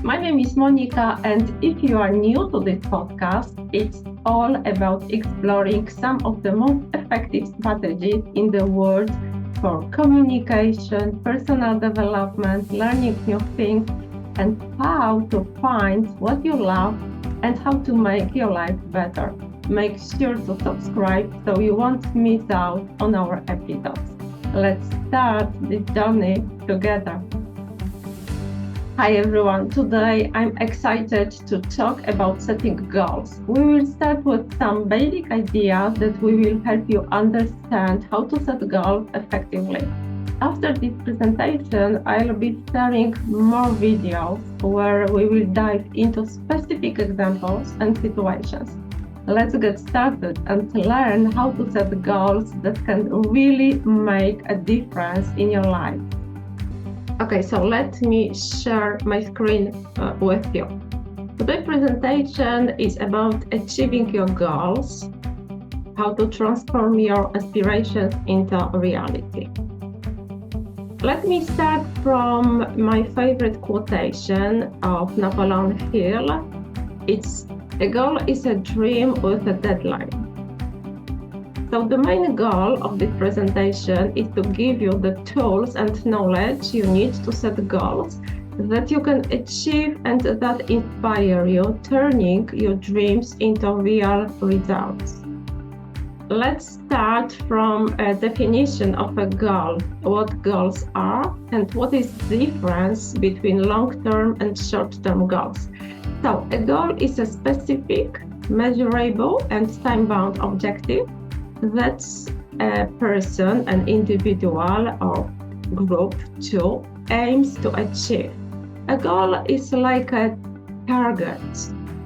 My name is Monika, and if you are new to this podcast, it's all about exploring some of the most effective strategies in the world for communication, personal development, learning new things, and how to find what you love and how to make your life better. Make sure to subscribe so you won't miss out on our episodes. Let's start this journey together. Hi everyone, today I'm excited to talk about setting goals. We will start with some basic ideas that will help you understand how to set goals effectively. After this presentation, I'll be sharing more videos where we will dive into specific examples and situations. Let's get started and learn how to set goals that can really make a difference in your life. Okay, so let me share my screen with you. Today's presentation is about achieving your goals, how to transform your aspirations into reality. Let me start from my favorite quotation of Napoleon Hill. It's a goal is a dream with a deadline. So the main goal of this presentation is to give you the tools and knowledge you need to set goals that you can achieve and that inspire you, turning your dreams into real results. Let's start from a definition of a goal, what goals are and what is the difference between long-term and short-term goals. So a goal is a specific, measurable and time-bound objective that a person, an individual or group too, aims to achieve. A goal is like a target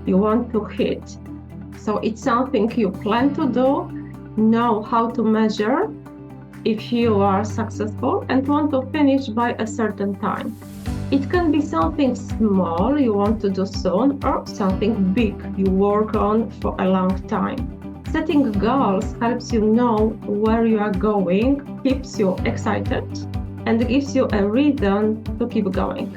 you want to hit. So it's something you plan to do, know how to measure if you are successful and want to finish by a certain time. It can be something small you want to do soon or something big you work on for a long time. Setting goals helps you know where you are going, keeps you excited, and gives you a reason to keep going.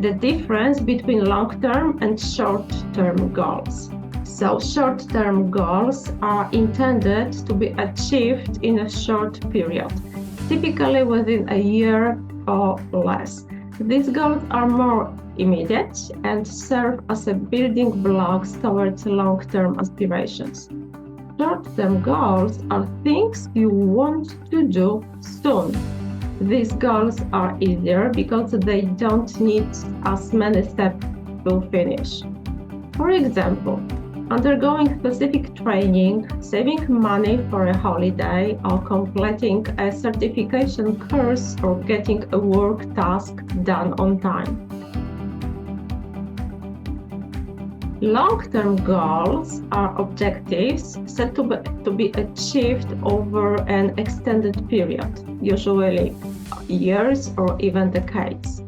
The difference between long-term and short-term goals. So short-term goals are intended to be achieved in a short period, typically within a year or less. These goals are more immediate and serve as a building blocks towards long-term aspirations. Short-term goals are things you want to do soon. These goals are easier because they don't need as many steps to finish. For example, undergoing specific training, saving money for a holiday, or completing a certification course or getting a work task done on time. Long-term goals are objectives set to be achieved over an extended period, usually years or even decades.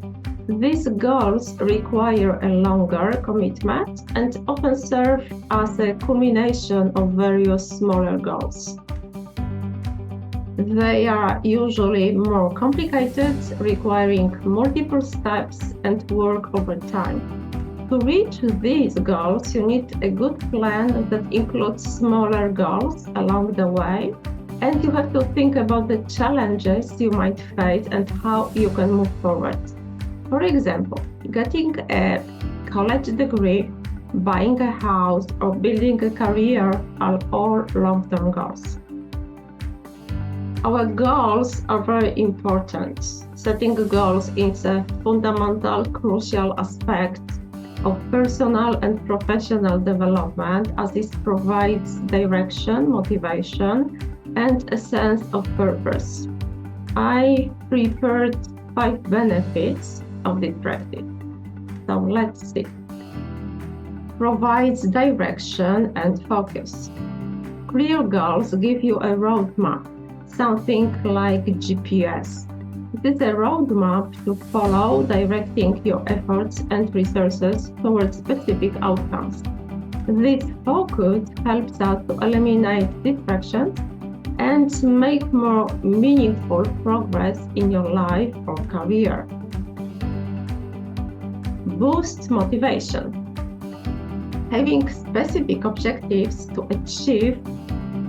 These goals require a longer commitment and often serve as a culmination of various smaller goals. They are usually more complicated, requiring multiple steps and work over time. To reach these goals, you need a good plan that includes smaller goals along the way, and you have to think about the challenges you might face and how you can move forward. For example, getting a college degree, buying a house, or building a career are all long-term goals. Our goals are very important. Setting goals is a fundamental, crucial aspect of personal and professional development, as it provides direction, motivation, and a sense of purpose. I prepared 5 benefits of this practice. So let's see. Provides direction and focus. Clear goals give you a roadmap, something like GPS. It is a roadmap to follow, directing your efforts and resources towards specific outcomes. This focus helps us to eliminate distractions and make more meaningful progress in your life or career. Boost motivation. Having specific objectives to achieve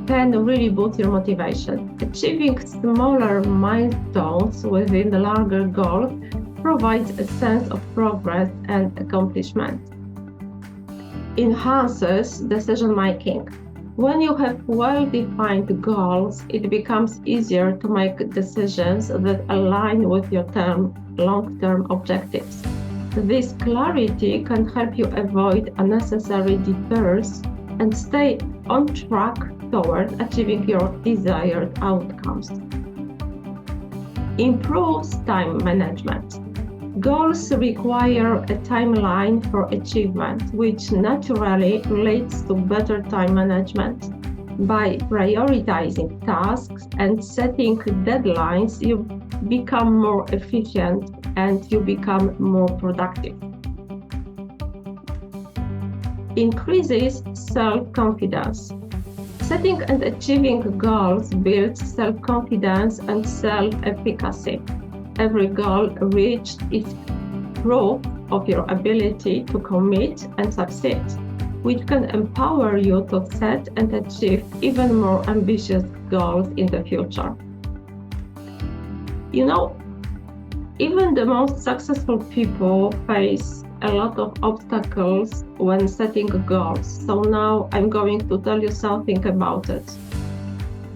can really boost your motivation. Achieving smaller milestones within the larger goal provides a sense of progress and accomplishment. Enhances decision making. When you have well-defined goals, it becomes easier to make decisions that align with your long-term objectives. This clarity can help you avoid unnecessary detours and stay on track toward achieving your desired outcomes. Improves time management. Goals require a timeline for achievement, which naturally leads to better time management. By prioritizing tasks and setting deadlines, you become more efficient and you become more productive. Increases self-confidence. Setting and achieving goals builds self-confidence and self-efficacy. Every goal reached is proof of your ability to commit and succeed, which can empower you to set and achieve even more ambitious goals in the future. You know, even the most successful people face a lot of obstacles when setting goals. So now I'm going to tell you something about it.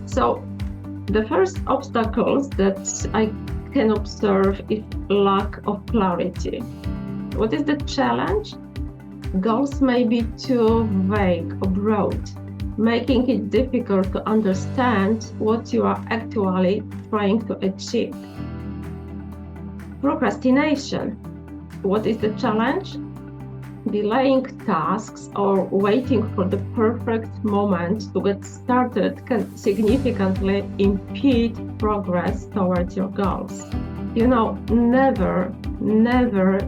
So the first obstacles that I can observe is lack of clarity. What is the challenge? Goals may be too vague or broad, making it difficult to understand what you are actually trying to achieve. Procrastination. What is the challenge? Delaying tasks or waiting for the perfect moment to get started can significantly impede progress towards your goals. You know, never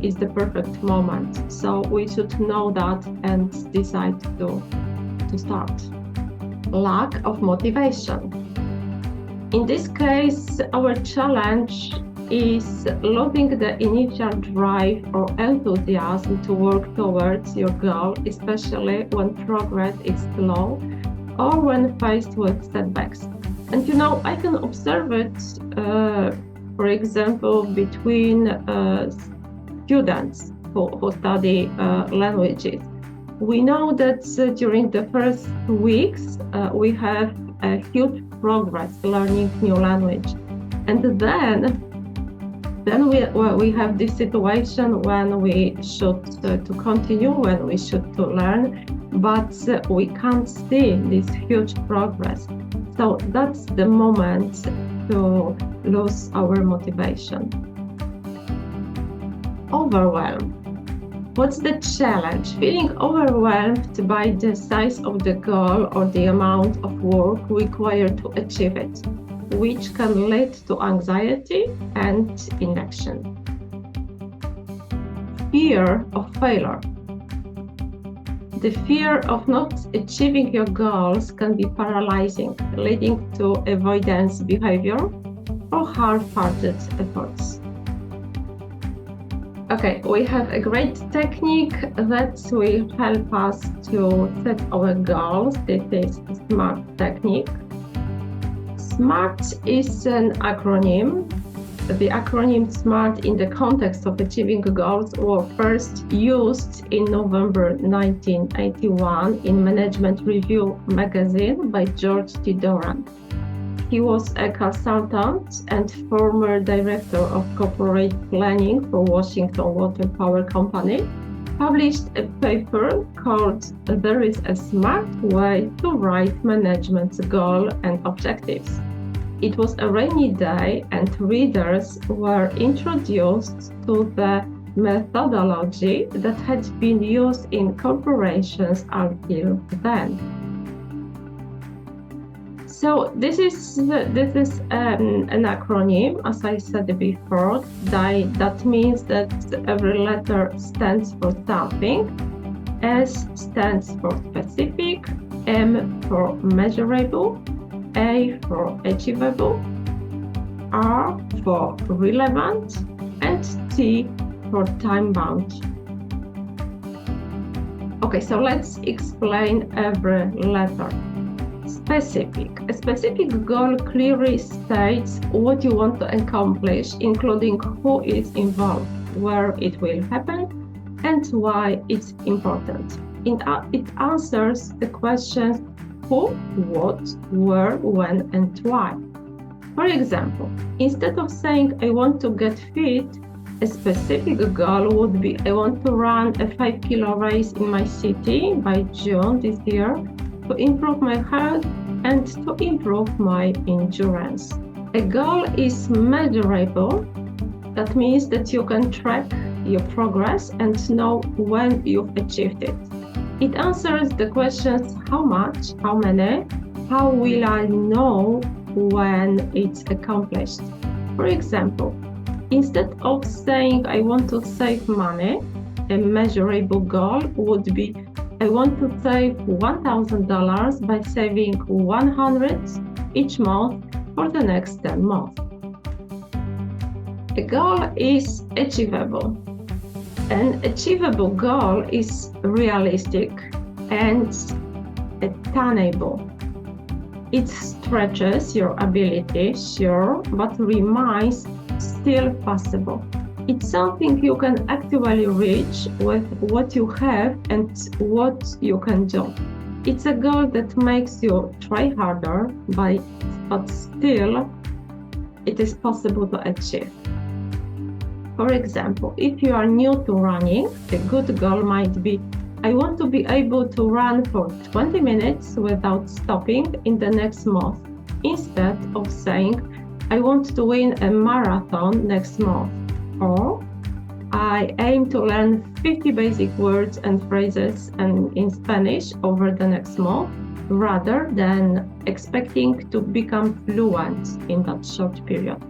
is the perfect moment. So we should know that and decide to start. Lack of motivation. In this case, our challenge is losing the initial drive or enthusiasm to work towards your goal, especially when progress is slow or when faced with setbacks. And you know, I can observe it, for example, between students who study languages. We know that during the first weeks, we have a huge progress learning new language. And then we have this situation when we should to continue, when we should to learn, but we can't see this huge progress. So that's the moment to lose our motivation. Overwhelm. What's the challenge? Feeling overwhelmed by the size of the goal or the amount of work required to achieve it, which can lead to anxiety and inaction. Fear of failure. The fear of not achieving your goals can be paralyzing, leading to avoidance behavior or half-hearted efforts. Okay, we have a great technique that will help us to set our goals. This is SMART technique. SMART is an acronym. The acronym SMART in the context of achieving goals was first used in November 1981 in Management Review magazine by George T. Doran. He was a consultant and former director of corporate planning for Washington Water Power Company, published a paper called There is a Smart Way to Write Management's Goal and Objectives. It was a rainy day and readers were introduced to the methodology that had been used in corporations until then. So this is an acronym, as I said before. That means that every letter stands for something. S stands for specific, M for measurable, A for achievable, R for relevant, and T for time-bound. Okay, so let's explain every letter. Specific. A specific goal clearly states what you want to accomplish, including who is involved, where it will happen, and why it's important. It answers the questions who, what, where, when, and why. For example, instead of saying I want to get fit, a specific goal would be I want to run a 5-kilo race in my city by June this year to improve my health and to improve my endurance. A goal is measurable. That means that you can track your progress and know when you've achieved it. It answers the questions how much, how many, how will I know when it's accomplished. For example, instead of saying I want to save money, a measurable goal would be I want to save $1,000 by saving $100 each month for the next 10 months. A goal is achievable. An achievable goal is realistic and attainable. It stretches your ability, sure, but remains still possible. It's something you can actually reach with what you have and what you can do. It's a goal that makes you try harder, but still it is possible to achieve. For example, if you are new to running, a good goal might be I want to be able to run for 20 minutes without stopping in the next month, instead of saying I want to win a marathon next month, or I aim to learn 50 basic words and phrases in Spanish over the next month, rather than expecting to become fluent in that short period.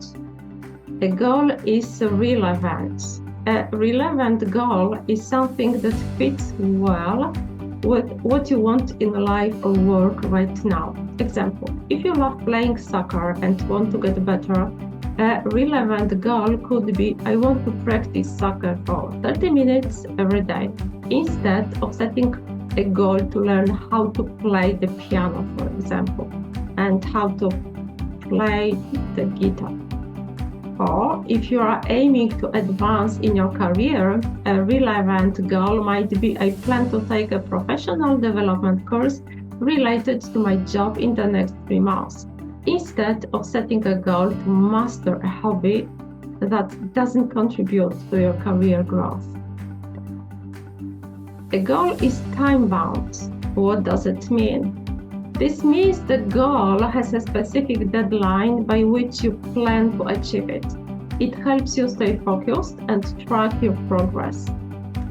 A goal is relevant. A relevant goal is something that fits well with what you want in life or work right now. Example, if you love playing soccer and want to get better, a relevant goal could be I want to practice soccer for 30 minutes every day, instead of setting a goal to learn how to play the piano, for example, and how to play the guitar. Or if you are aiming to advance in your career, a relevant goal might be I plan to take a professional development course related to my job in the next 3 months, instead of setting a goal to master a hobby that doesn't contribute to your career growth. A goal is time-bound. What does it mean? This means the goal has a specific deadline by which you plan to achieve it. It helps you stay focused and track your progress.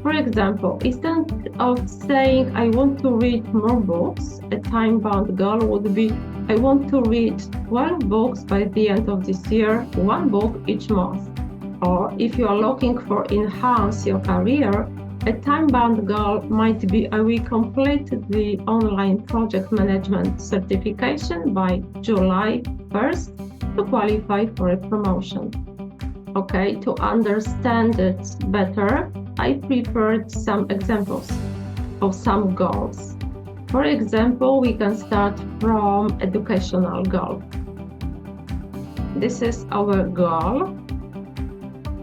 For example, instead of saying I want to read more books, a time-bound goal would be I want to read 12 books by the end of this year, 1 book each month. Or if you are looking for enhance your career, a time-bound goal might be I will complete the online project management certification by July 1st to qualify for a promotion. Okay, to understand it better, I prepared some examples of some goals. For example, we can start from educational goal. This is our goal.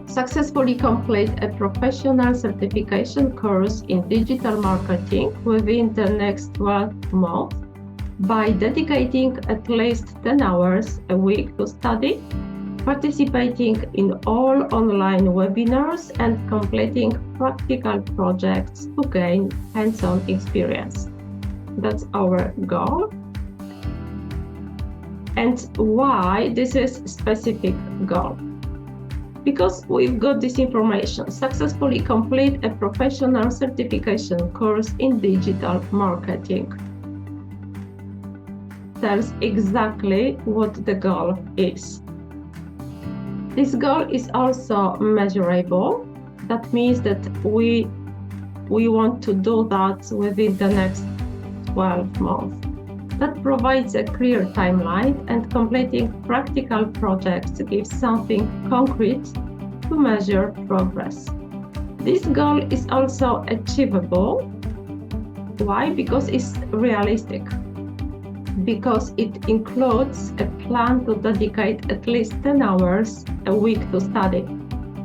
Successfully complete a professional certification course in digital marketing within the next 12 months by dedicating at least 10 hours a week to study, participating in all online webinars, and completing practical projects to gain hands-on experience. That's our goal. And why this is a specific goal? Because we've got this information, successfully complete a professional certification course in digital marketing. Tells exactly what the goal is. This goal is also measurable. That means that we want to do that within the next 12 months. that provides a clear timeline, and completing practical projects gives something concrete to measure progress. This goal is also achievable. Why? Because it's realistic. Because it includes a plan to dedicate at least 10 hours a week to study.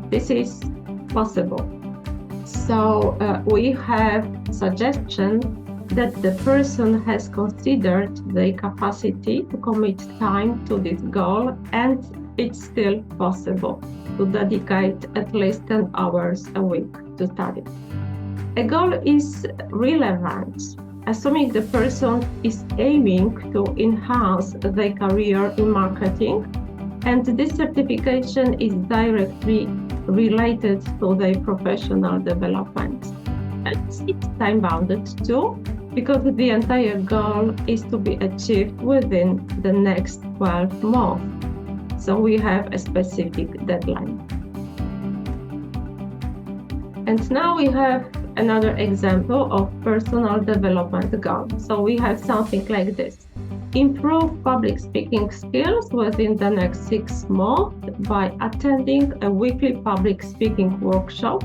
This is possible. So we have suggestion that the person has considered the capacity to commit time to this goal, and it's still possible to dedicate at least 10 hours a week to study. A goal is relevant, assuming the person is aiming to enhance their career in marketing, and this certification is directly related to their professional development. And it's time-bounded too, because the entire goal is to be achieved within the next 12 months. So we have a specific deadline. And now we have another example of personal development goal. So we have something like this. Improve public speaking skills within the next 6 months by attending a weekly public speaking workshop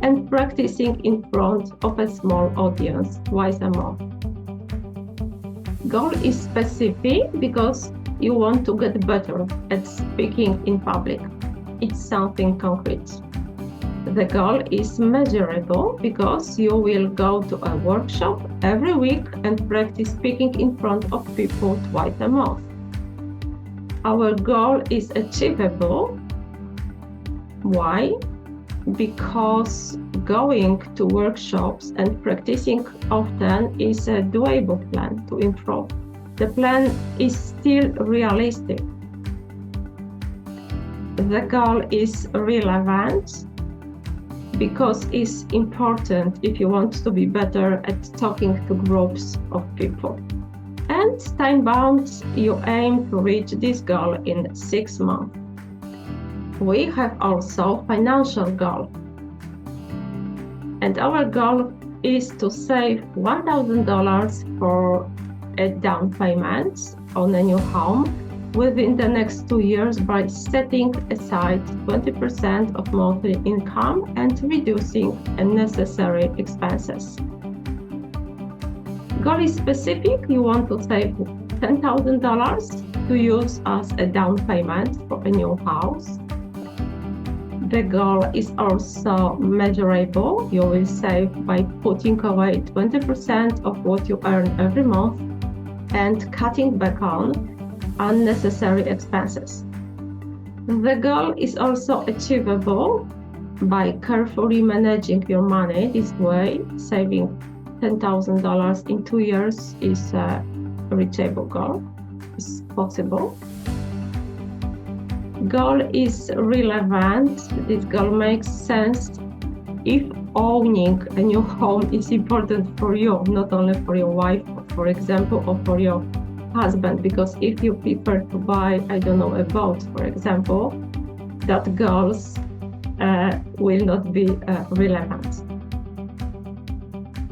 and practicing in front of a small audience twice a month. Goal is specific because you want to get better at speaking in public. It's something concrete. The goal is measurable because you will go to a workshop every week and practice speaking in front of people twice a month. Our goal is achievable. Why? Because going to workshops and practicing often is a doable plan to improve. The plan is still realistic. The goal is relevant because it's important if you want to be better at talking to groups of people. And time-bound, you aim to reach this goal in 6 months. We have also financial goal. And our goal is to save $1,000 for a down payment on a new home within the next 2 years by setting aside 20% of monthly income and reducing unnecessary expenses. Goal is specific. You want to save $10,000 to use as a down payment for a new house. The goal is also measurable. You will save by putting away 20% of what you earn every month and cutting back on unnecessary expenses. The goal is also achievable by carefully managing your money. This way, saving $10,000 in 2 years is a reachable goal. It's possible. Goal is relevant. This goal makes sense if owning a new home is important for you, not only for your wife, for example, or for your husband, because if you prefer to buy, a boat, for example, that goals will not be relevant.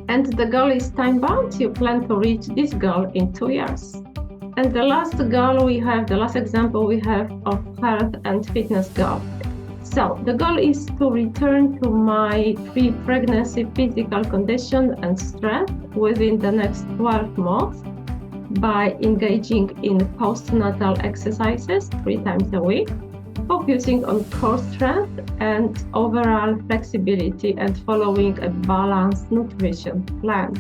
And the goal is time-bound. You plan to reach this goal in 2 years. And the last example we have of health and fitness goal. So the goal is to return to my pre-pregnancy physical condition and strength within the next 12 months by engaging in postnatal exercises 3 times a week, focusing on core strength and overall flexibility, and following a balanced nutrition plan.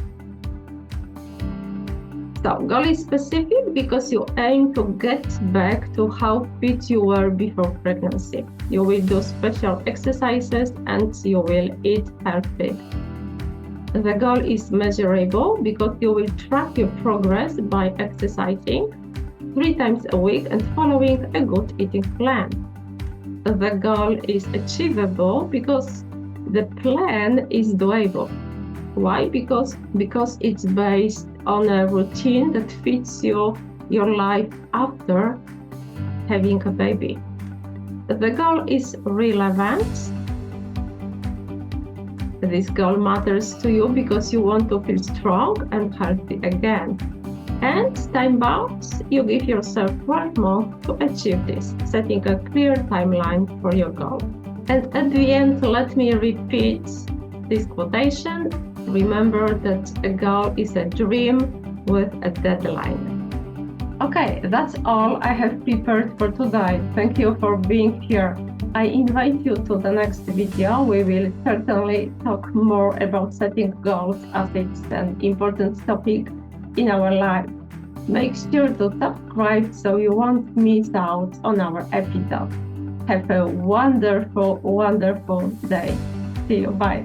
So, goal is specific because you aim to get back to how fit you were before pregnancy. You will do special exercises and you will eat healthy. The goal is measurable because you will track your progress by exercising 3 times a week and following a good eating plan. The goal is achievable because the plan is doable. Why? Because it's based on a routine that fits your life after having a baby. The goal is relevant. This goal matters to you because you want to feel strong and healthy again. And time bounds, you give yourself 1 month to achieve this, setting a clear timeline for your goal. And at the end, let me repeat this quotation. Remember that a goal is a dream with a deadline. Okay, that's all I have prepared for today. Thank you for being here. I invite you to the next video. We will certainly talk more about setting goals, as it's an important topic in our life. Make sure to subscribe so you won't miss out on our episode. Have a wonderful, wonderful day. See you. Bye.